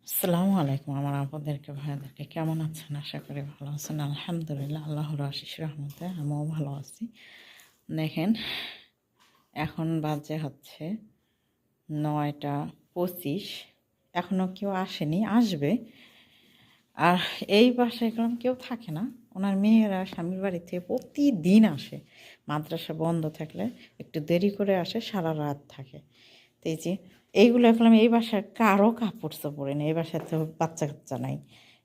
আসসালামু আলাইকুম আমার আপনাদেরকে ভাইয়াদেরকে কেমন আছেন? আশা করি ভালো আছেন। আলহামদুলিল্লাহ আল্লাহর আশিস রহমতে আমিও ভালো আছি। দেখেন এখন বাজে হচ্ছে 9টা 25। এখনও কেউ আসেনি, আসবে। আর এই বাসায় এখন কেউ থাকে না। ওনার মেয়েরা স্বামীর বাড়ি থেকে প্রতিদিন আসে। মাদ্রাসা বন্ধ থাকলে একটু দেরি করে আসে, সারা রাত থাকে। তো এই যে এইগুলো এখন এই বাসার কারো কাপড় চোপড়ে নেই, এই বাসায় তো বাচ্চা কাচ্চা নাই।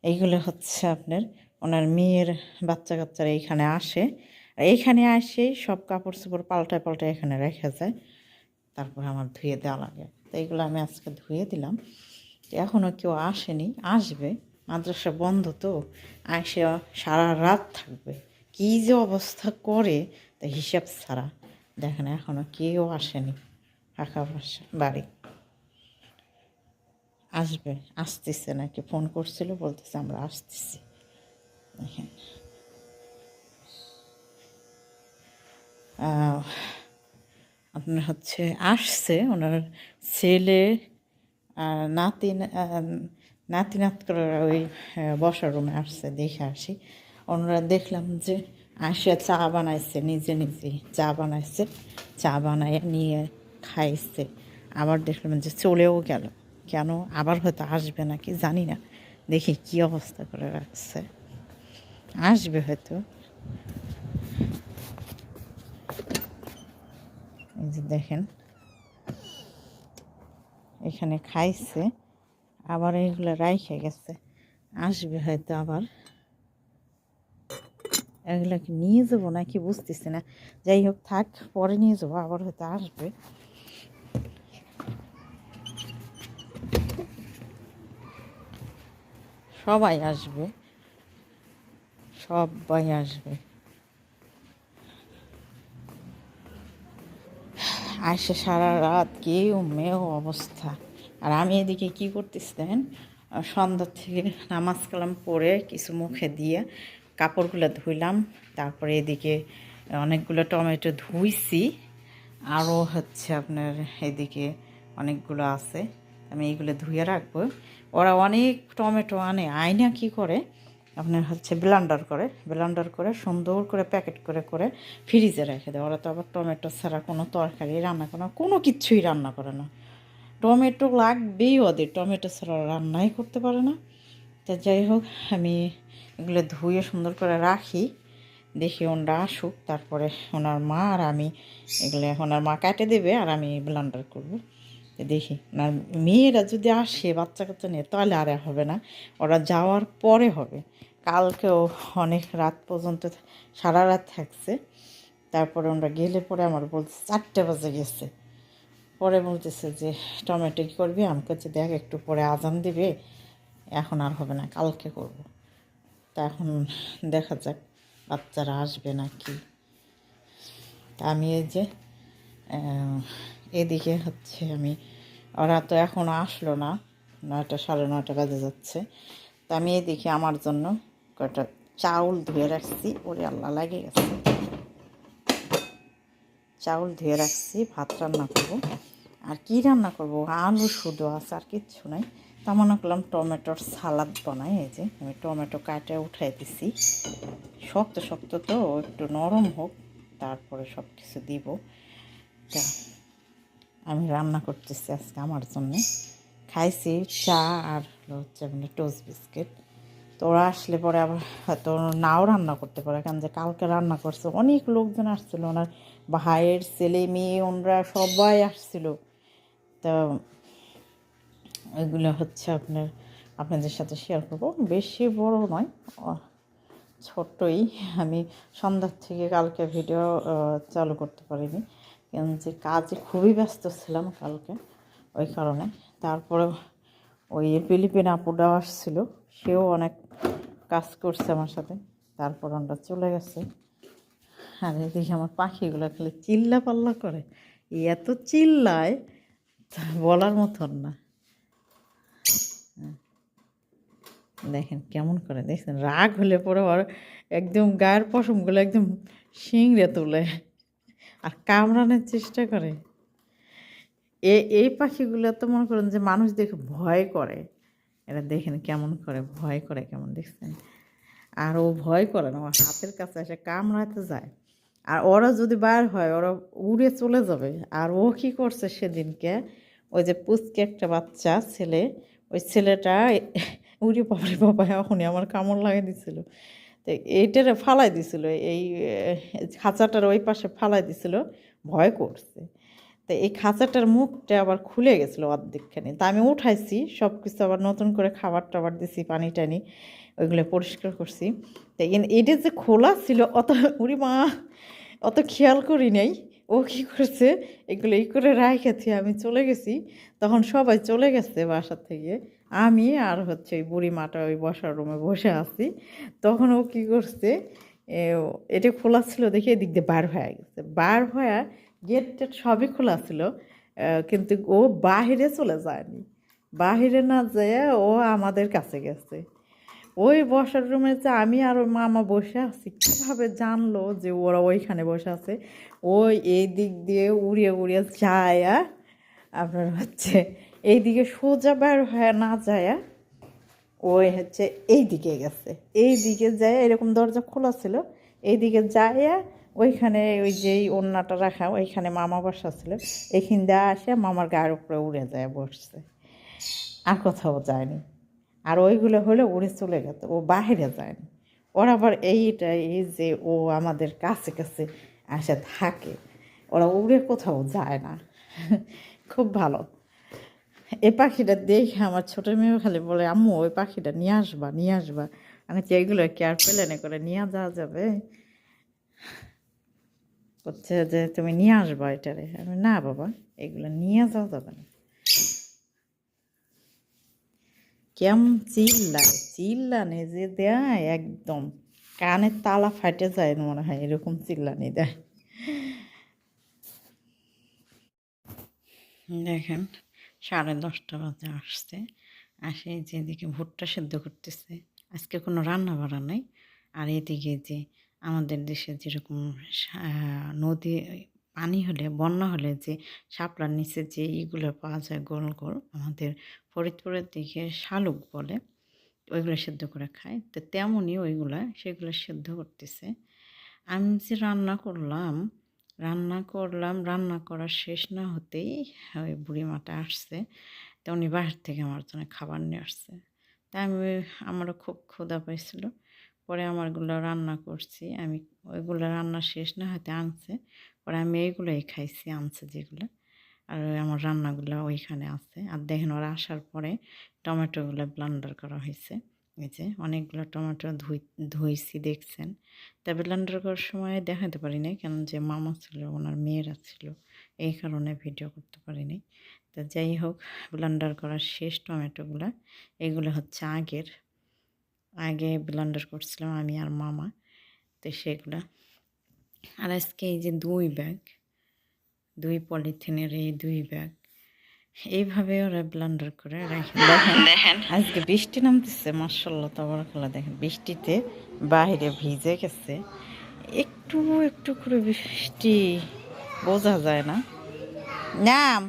এইগুলো হচ্ছে আপনার ওনার মেয়ের বাচ্চা কাচ্চারা এইখানে আসে, আর এইখানে আসেই সব কাপড় চোপড় পাল্টায় পাল্টায় এখানে রেখে যায়। তারপর আমার ধুয়ে দেওয়া লাগে, তো এইগুলো আমি আজকে ধুয়ে দিলাম। এখনও কেউ আসেনি, আসবে। মাদ্রাসা বন্ধ তো, আসে সারা রাত থাকবে। কী যে অবস্থা করে তা হিসাব ছাড়া। দেখেন এখনও কেউ আসেনি, ফাঁকা বাড়ি। আসবে, আসতেছে নাকি, ফোন করছিল, বলতেছে আমরা আসতেছি। দেখেন আপনার হচ্ছে আসছে ওনার ছেলে আর নাতি নাতি নাত করে ওই বসার রুমে আসছে, দেখে আসি। ওনারা দেখলাম যে আসে চা বানাইছে, নিজে নিজে চা বানাইছে, চা বানায় নিয়ে খাইছে। আবার দেখলাম যে চলেও গেল। কেন আবার হয়তো আসবে নাকি জানি না, দেখি কী অবস্থা করে রাখছে। আসবে হয়তো। এই যে দেখেন এখানে খাইছে, আবার এইগুলো রাইখে গেছে। আসবে হয়তো আবার। এগুলোকে নিয়ে যাবো নাকি বুঝতেছি না। যাই হোক থাক, পরে নিয়ে যাবো, আবার হয়তো আসবে। সবাই আসবে, সবাই আসবে। আসে সারা রাত কেউ মেয়েও অবস্থা। আর আমি এদিকে কী করতেছি দেখেন, সন্ধ্যা থেকে নামাজ কালাম পড়ে কিছু মুখে দিয়ে কাপড়গুলো ধুইলাম। তারপরে এদিকে অনেকগুলো টমেটো ধুইছি, আরও হচ্ছে আপনার এদিকে অনেকগুলো আছে, আমি এইগুলো ধুয়ে রাখবো। ওরা অনেক টমেটো আনে, আয়না কী করে আপনার হচ্ছে ব্লেন্ডার করে সুন্দর করে প্যাকেট করে করে ফ্রিজে রেখে দেয়। ওরা তো আবার টমেটো ছাড়া কোনো তরকারি রান্না করে না, কোনো কিছুই রান্না করে না। টমেটো লাগবেই ওদের, টমেটো ছাড়া রান্নাই করতে পারে না। তা যাই হোক আমি এগুলো ধুয়ে সুন্দর করে রাখি, দেখি ওনারা আসুক, তারপরে ওনার মা আর আমি এগুলো, ওনার মা কাটে দেবে আর আমি ব্লেন্ডার করবো। দেখি ওনার মেয়েরা যদি আসে বাচ্চা কাচ্চা নিয়ে তাহলে আর হবে না, ওরা যাওয়ার পরে হবে। কালকেও অনেক রাত পর্যন্ত সারা রাত থাকছে। তারপরে ওরা গেলে পরে আমার বলছে 4টে বাজে গেছে। পরে বলতেছে যে টমেটো কী করবি, আমি কাছে দেখ একটু পরে আজান দিবে, এখন আর হবে না, কালকে করব। তা এখন দেখা যাক বাচ্চারা আসবে না কি। তা আমি এই যে এদিকে হচ্ছে আমি, ওরা তো এখনও আসলো না, 9টা 9:30 বাজে যাচ্ছে। তা আমি এদিকে আমার জন্য কয়েকটা চাউল ধুয়ে রাখছি, ওরে আল্লাহ লাগে গেছে। চাউল ধুয়ে রাখছি, ভাত রান্না করব। আর কি রান্না করব, আলু শুধু আছে, আর কিচ্ছু নাই। তা মনে করলাম টমেটোর সালাদ বানাই। এই যে আমি টমেটো কাটে উঠাই দিছি, শক্ত শক্ত তো, একটু নরম হোক তারপরে সব কিছু দিব। তা আমি রান্না করতেছি আজকে আমার জন্যে। খাইছি চা আর হচ্ছে মানে টোস্ট বিস্কিট। তো ওরা আসলে পরে আবার হয়তো নাও রান্না করতে পারে, কারণ যে কালকে রান্না করছে, অনেক লোকজন আসছিলো, ওনার ভাইয়ের ছেলে মেয়ে ওনরা সবাই আসছিল। তো ওইগুলো হচ্ছে আপনাদের সাথে শেয়ার করবো। বেশি বড় নয়, ছোট্টই। আমি সন্ধ্যার থেকে কালকে ভিডিও চালু করতে পারিনি, কারণ যে কাজে খুবই ব্যস্ত ছিলাম কালকে, ওই কারণে। তারপরে ওই ফিলিপিন আপুটাও আসছিলো, সেও অনেক কাজ করছে আমার সাথে। তারপর আমরা চলে গেছে। আর এদিকে আমার পাখিগুলো খালি চিল্লা পাল্লা করে, এত চিল্লায় তা বলার মতন না। দেখেন কেমন করে, দেখছেন রাগ হলে পরে ওর একদম গায়ের পশমগুলো একদম শিংড়ে তোলে আর কামড়ানোর চেষ্টা করে। এই পাখিগুলো তো মনে করেন যে মানুষ দেখে ভয় করে, এটা দেখেন কেমন করে ভয় করে, কেমন দেখছেন। আর ও ভয় করে না, ও হাতের কাছে এসে কামড়াতে যায়। আর ওরা যদি বার হয় ওরা উড়ে চলে যাবে। আর ও কী করছে সেদিনকে, ওই যে পুচকে একটা বাচ্চা ছেলে, ওই ছেলেটা উড়ে বাবারে বাবা এখনই আমার কামড় লাগিয়ে দিছিল। তো এইটারে ফালাই দিছিল, এই খাঁচাটার ওই পাশে ফালাই দিছিল, ভয় করছে। তো এই খাঁচাটার মুখটা আবার খুলে গেছিলো অর্ধেকখানি, তা আমি উঠাইছি সব কিছু, আবার নতুন করে খাবার টাবার দিছি, পানি টানি ওইগুলো পরিষ্কার করছি। তো এটা যে খোলা ছিল অত, উড়ি মা, অত খেয়াল করি নাই। ও কী করছে, এগুলো এই করে রাখেছি, আমি চলে গেছি, তখন সবাই চলে গেছে বাসা থেকে, আমি আর হচ্ছে ওই বুড়ি মাটা ওই বসার রুমে বসে আছি। তখন ও কী করছে, এটা খোলা ছিল দেখে এদিক দিয়ে বার হয়ে গেছে, বার হয়ে গেট টেট সবই খোলা ছিল, কিন্তু ও বাহিরে চলে যায়নি। বাহিরে না যেয়ে ও আমাদের কাছে গেছে। ওই বসার রুমে যে আমি আর ওর মামা বসে আছি, কীভাবে জানলো যে ওরা ওইখানে বসে আছে। ওই এই দিক দিয়ে উড়িয়ে উড়িয়ে যায়, আপনার হচ্ছে এই দিকে সোজা বের হয়ে না যায়, ওই হচ্ছে এই দিকে গেছে, এই দিকে যায়, এরকম দরজা খোলা ছিল, এই দিকে যায় ওইখানে ওই যেই ওড়নাটা রাখা ওইখানে মামা বসা ছিল, এইখান দিয়ে আসে মামার গায়ের উপরে উড়ে যায় বসছে, আর কোথাও যায়নি। আর ওইগুলো হলে উড়ে চলে গেছে, ও বাহিরে যায়নি। ওরা আবার এইটা, এই যে ও আমাদের কাছে কাছে আসে থাকে, ওরা উড়ে কোথাও যায় না। খুব ভালো। এই পাখিটা দেখে আমার ছোটো মেয়েও খালি বলে, আম্মু ওই পাখিটা নিয়ে আসবা, নিয়ে আসবা। আমি তো এইগুলো কি আর প্লেনে করে নিয়ে যাওয়া যাবে? বলছে যে তুমি নিয়ে আসবা এটারে। আমি না বাবা, এগুলো নিয়ে যাওয়া যাবে না। কেমন চিল্লায়, চিল্লানে যে দেয় একদম কানের তালা ফাটে যায় মনে হয়, এরকম চিল্লানি দেয়। দেখেন 10:30 বাজে আসছে, আসে যেদিকে ভুট্টা সেদ্ধ করতেছে, আজকে কোনো রান্না বাড়া নাই। আর এদিকে যে আমাদের দেশে যেরকম নদী পানি হলে, বন্যা হলে যে শাপলার নিচে যে ইগুলো পাওয়া যায় গোল গোল, আমাদের ফরিদপুরের দিকে শালুক বলে, ওইগুলো সেদ্ধ করে খায়। তো তেমনই ওইগুলা সেগুলো সেদ্ধ করতেছে। আমি যে রান্না করা শেষ না হতেই ওই বুড়িমাটা আসছে। তো উনি বাহির থেকে আমার জন্য খাবার নিয়ে আসছে। তাই আমারও খুব ক্ষুধা পাইছিল। পরে আমারগুলো রান্না করছি। আমি ওইগুলো রান্না শেষ না হতে আনছে। পরে আমি এইগুলোই খাইছি, আনছে যেগুলো। আর আমার রান্নাগুলো ওইখানে আছে। আর দেখেন ওরা আসার পরে টমেটোগুলো ব্লেন্ডার করা হয়েছে। এই যে অনেকগুলো টমেটো ধুইছি দেখছেন। তা ব্লেন্ডার করার সময় দেখাতে পারি নাই, কারণ যে মামা ছিল ওনার মেয়েরা ছিল, এই কারণে ভিডিও করতে পারি নাই। তো যাই হোক, ব্লেন্ডার করার শেষ টমেটোগুলো, এগুলো হচ্ছে আগে ব্লেন্ডার করছিলাম আমি আর মামা। তো সেগুলা, আর আজকে এই যে 2 পলিথিনের এই 2 ব্যাগ, এইভাবে ওরা ব্লেন্ডার করে রেখে। দেখেন আজকে বৃষ্টি নামতেছে, মাশাআল্লাহ তাবারাকাল্লাহ। দেখেন বৃষ্টিতে বাইরে ভিজে গেছে, একটু একটু করে বৃষ্টি, বোঝা যায় না। নাম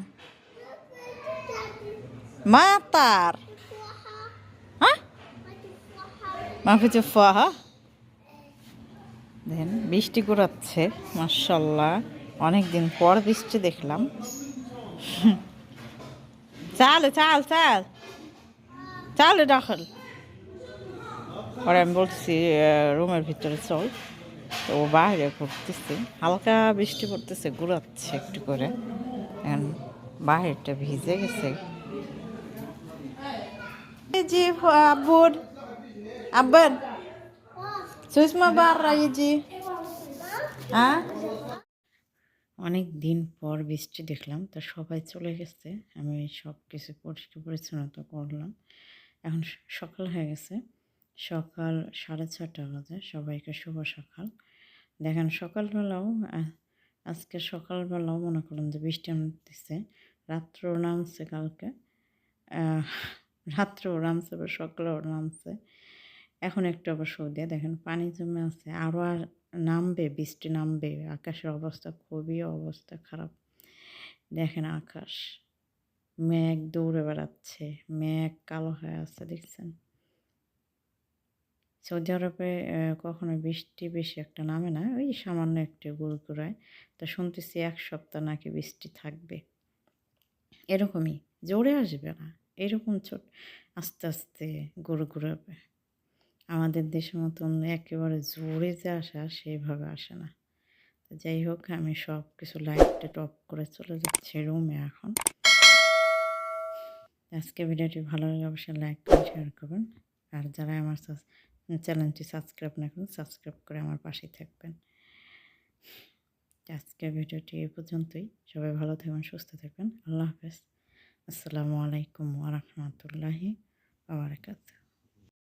মাতার, হ্যাঁ মাহফুজুর ফাহা। দেখেন বৃষ্টি গড়াচ্ছে, মাশাআল্লাহ অনেক দিন পর বৃষ্টি দেখলাম। চাল চাল চাল চাল দখল পরে আমি বলছি রুমের ভিতরে চল, তো ও বাইরে ঘুরতেছে, হালকা বৃষ্টি পড়তেছে, ঘুরাচ্ছে একটু করে, এখন বাহিরটা ভিজে গেছে। এই যে আব্বুর আব্বান সুষমা বার জি, হ্যাঁ অনেক দিন পর বৃষ্টি দেখলাম, তো সবাই চলে গেছে, আমি সব কিছু পরিষ্কার পরিচ্ছন্নতা করলাম। এখন সকাল হয়ে গেছে, সকাল 6:30 বাজে। সবাইকে শুভ সকাল। দেখেন সকালবেলাও আজকে সকালবেলাও মনে করলাম যে বৃষ্টি নামতেছে, রাত্রেও নামছে, কালকে রাত্রেও নামছে বা সকালেও নামছে। এখন একটু আবার সৌদিয়া দেখেন পানি জমে আছে, আরও আর নামবে, বৃষ্টি নামবে। আকাশের অবস্থা খুবই অবস্থা খারাপ, দেখেন আকাশ মেঘ দৌড়ে বেড়াচ্ছে, মেঘ কালো হয়ে আছে দেখছেন। সৌদি আরবে কখনো বৃষ্টি বেশি একটা নামে না, ওই সামান্য একটু গুড়গুড়ায়। তা শুনতেছি ১ সপ্তাহ নাকি বৃষ্টি থাকবে। এরকমই, জোরে আসবে না। এরকম আস্তে, আস্তে গুড়গুড়াবে। আমাদের দেশের মতন একেবারে জোরে যে আসে সেইভাবে আসে না। তো যাই হোক, আমি সব কিছু লাইট-টাইট অফ করে চলে যাচ্ছি রুমে এখন। আজকে ভিডিওটি ভালো লাগলে অবশ্যই লাইক করুন, শেয়ার করবেন। আর যারা আমার চ্যানেলটি সাবস্ক্রাইব না করেন, সাবস্ক্রাইব করে আমার পাশেই থাকবেন। আজকের ভিডিওটি এই পর্যন্তই। সবাই ভালো থাকবেন, সুস্থ থাকবেন। আল্লাহ হাফেজ। আসসালামু আলাইকুম ওয়া রাহমাতুল্লাহি ওয়া বারাকাতুহু।